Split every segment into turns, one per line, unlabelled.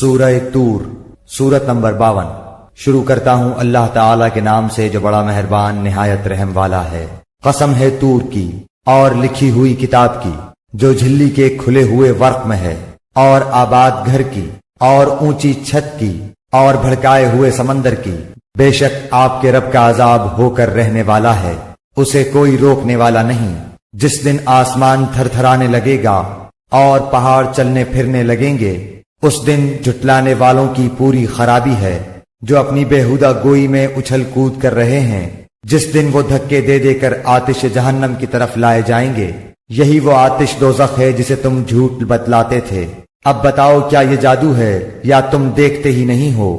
سورہ طور سورت نمبر 52۔ شروع کرتا ہوں اللہ تعالی کے نام سے جو بڑا مہربان نہایت رحم والا ہے۔ قسم ہے طور کی اور لکھی ہوئی کتاب کی جو جھلی کے کھلے ہوئے ورق میں ہے، اور آباد گھر کی اور اونچی چھت کی اور بھڑکائے ہوئے سمندر کی۔ بے شک آپ کے رب کا عذاب ہو کر رہنے والا ہے، اسے کوئی روکنے والا نہیں۔ جس دن آسمان تھر تھرانے لگے گا اور پہاڑ چلنے پھرنے لگیں گے، اس دن جھٹلانے والوں کی پوری خرابی ہے جو اپنی بےہودہ گوئی میں اچھل کود کر رہے ہیں۔ جس دن وہ دھکے دے دے کر آتش جہنم کی طرف لائے جائیں گے، یہی وہ آتش دوزخ ہے جسے تم جھوٹ بتلاتے تھے۔ اب بتاؤ کیا یہ جادو ہے یا تم دیکھتے ہی نہیں ہو؟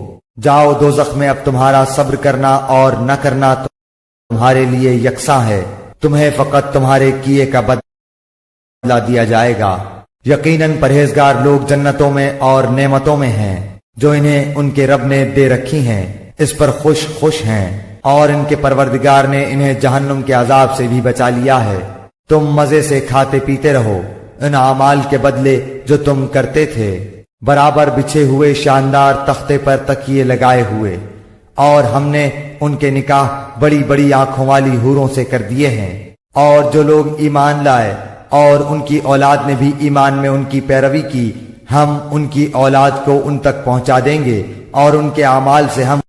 جاؤ دوزخ میں، اب تمہارا صبر کرنا اور نہ کرنا تمہارے لیے یکساں ہے، تمہیں فقط تمہارے کیے کا بدلہ دیا جائے گا۔ یقیناً پرہیزگار لوگ جنتوں میں اور نعمتوں میں ہیں جو انہیں ان کے رب نے دے رکھی ہیں، اس پر خوش ہیں، اور ان کے پروردگار نے انہیں جہنم کے عذاب سے بھی بچا لیا ہے۔ تم مزے سے کھاتے پیتے رہو ان اعمال کے بدلے جو تم کرتے تھے، برابر بچھے ہوئے شاندار تختے پر تکیے لگائے ہوئے، اور ہم نے ان کے نکاح بڑی بڑی آنکھوں والی حوروں سے کر دیے ہیں۔ اور جو لوگ ایمان لائے اور ان کی اولاد نے بھی ایمان میں ان کی پیروی کی، ہم ان کی اولاد کو ان تک پہنچا دیں گے اور ان کے اعمال سے ہم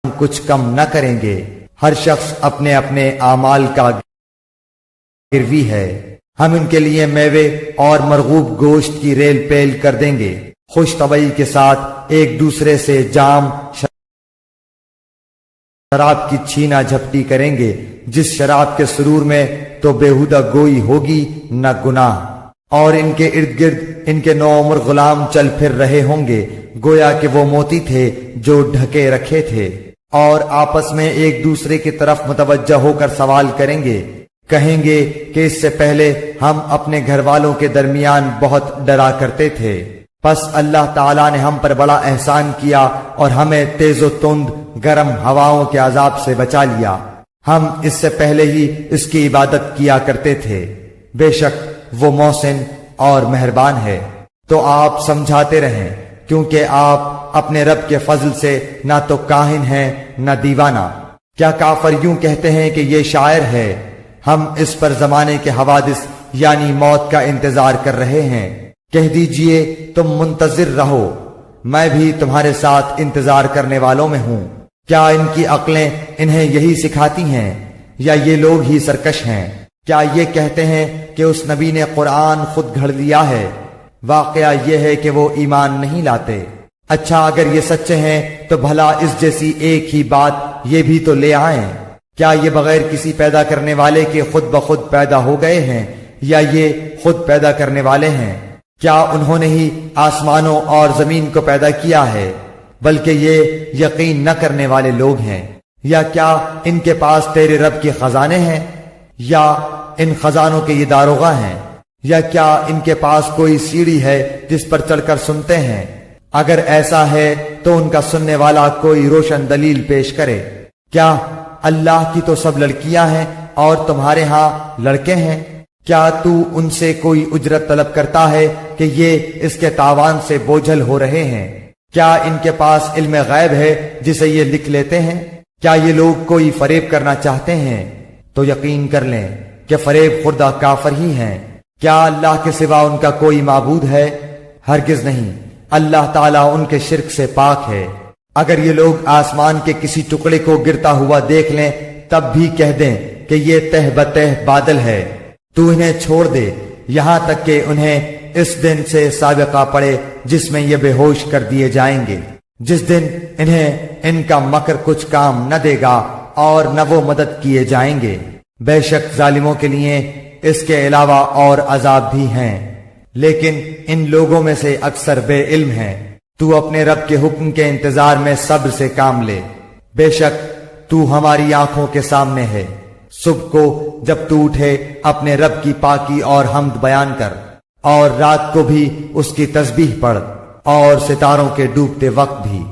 کچھ کم نہ کریں گے۔ ہر شخص اپنے اپنے اعمال کا گروی ہے۔ ہم ان کے لیے میوے اور مرغوب گوشت کی ریل پیل کر دیں گے، خوش طبعی کے ساتھ ایک دوسرے سے جام شراب کی چھینا جھپٹی کریں گے، جس شراب کے سرور میں تو بےہودہ گوئی ہوگی نہ گناہ، اور ان کے ارد گرد ان کے نوعمر غلام چل پھر رہے ہوں گے گویا کہ وہ موتی تھے جو ڈھکے رکھے تھے، اور آپس میں ایک دوسرے کی طرف متوجہ ہو کر سوال کریں گے، کہیں گے کہ اس سے پہلے ہم اپنے گھر والوں کے درمیان بہت ڈرا کرتے تھے، پس اللہ تعالیٰ نے ہم پر بڑا احسان کیا اور ہمیں تیز و تند گرم ہواؤں کے عذاب سے بچا لیا۔ ہم اس سے پہلے ہی اس کی عبادت کیا کرتے تھے، بے شک وہ محسن اور مہربان ہے۔ تو آپ سمجھاتے رہیں، کیونکہ آپ اپنے رب کے فضل سے نہ تو کاہن ہیں نہ دیوانہ۔ کیا کافر یوں کہتے ہیں کہ یہ شاعر ہے؟ ہم اس پر زمانے کے حوادث یعنی موت کا انتظار کر رہے ہیں۔ کہہ دیجئے تم منتظر رہو، میں بھی تمہارے ساتھ انتظار کرنے والوں میں ہوں۔ کیا ان کی عقلیں انہیں یہی سکھاتی ہیں یا یہ لوگ ہی سرکش ہیں؟ کیا یہ کہتے ہیں کہ اس نبی نے قرآن خود گھڑ لیا ہے؟ واقعہ یہ ہے کہ وہ ایمان نہیں لاتے۔ اچھا اگر یہ سچے ہیں تو بھلا اس جیسی ایک ہی بات یہ بھی تو لے آئیں۔ کیا یہ بغیر کسی پیدا کرنے والے کے خود بخود پیدا ہو گئے ہیں یا یہ خود پیدا کرنے والے ہیں؟ کیا انہوں نے ہی آسمانوں اور زمین کو پیدا کیا ہے؟ بلکہ یہ یقین نہ کرنے والے لوگ ہیں۔ یا کیا ان کے پاس تیرے رب کے خزانے ہیں، یا ان خزانوں کے یہ داروغہ ہیں، یا کیا ان کے پاس کوئی سیڑھی ہے جس پر چڑھ کر سنتے ہیں؟ اگر ایسا ہے تو ان کا سننے والا کوئی روشن دلیل پیش کرے۔ کیا اللہ کی تو سب لڑکیاں ہیں اور تمہارے ہاں لڑکے ہیں؟ کیا تو ان سے کوئی اجرت طلب کرتا ہے کہ یہ اس کے تاوان سے بوجھل ہو رہے ہیں؟ کیا ان کے پاس علم غیب ہے جسے یہ لکھ لیتے ہیں؟ کیا یہ لوگ کوئی فریب کرنا چاہتے ہیں؟ تو یقین کر لیں کہ فریب خوردہ کافر ہی ہیں۔ کیا اللہ کے سوا ان کا کوئی معبود ہے؟ ہرگز نہیں، اللہ تعالیٰ ان کے شرک سے پاک ہے۔ اگر یہ لوگ آسمان کے کسی ٹکڑے کو گرتا ہوا دیکھ لیں تب بھی کہہ دیں کہ یہ تہ بتہ بادل ہے، تو انہیں چھوڑ دے یہاں تک کہ انہیں اس دن سے سابقہ پڑے جس میں یہ بے ہوش کر دیے جائیں گے، جس دن انہیں ان کا مکر کچھ کام نہ دے گا اور نہ وہ مدد کیے جائیں گے۔ بے شک ظالموں کے لیے اس کے علاوہ اور عذاب بھی ہیں، لیکن ان لوگوں میں سے اکثر بے علم ہیں۔ تو اپنے رب کے حکم کے انتظار میں صبر سے کام لے، بے شک تو ہماری آنکھوں کے سامنے ہے۔ صبح کو جب تو اٹھے اپنے رب کی پاکی اور حمد بیان کر، اور رات کو بھی اس کی تسبیح پڑھ، اور ستاروں کے ڈوبتے وقت بھی۔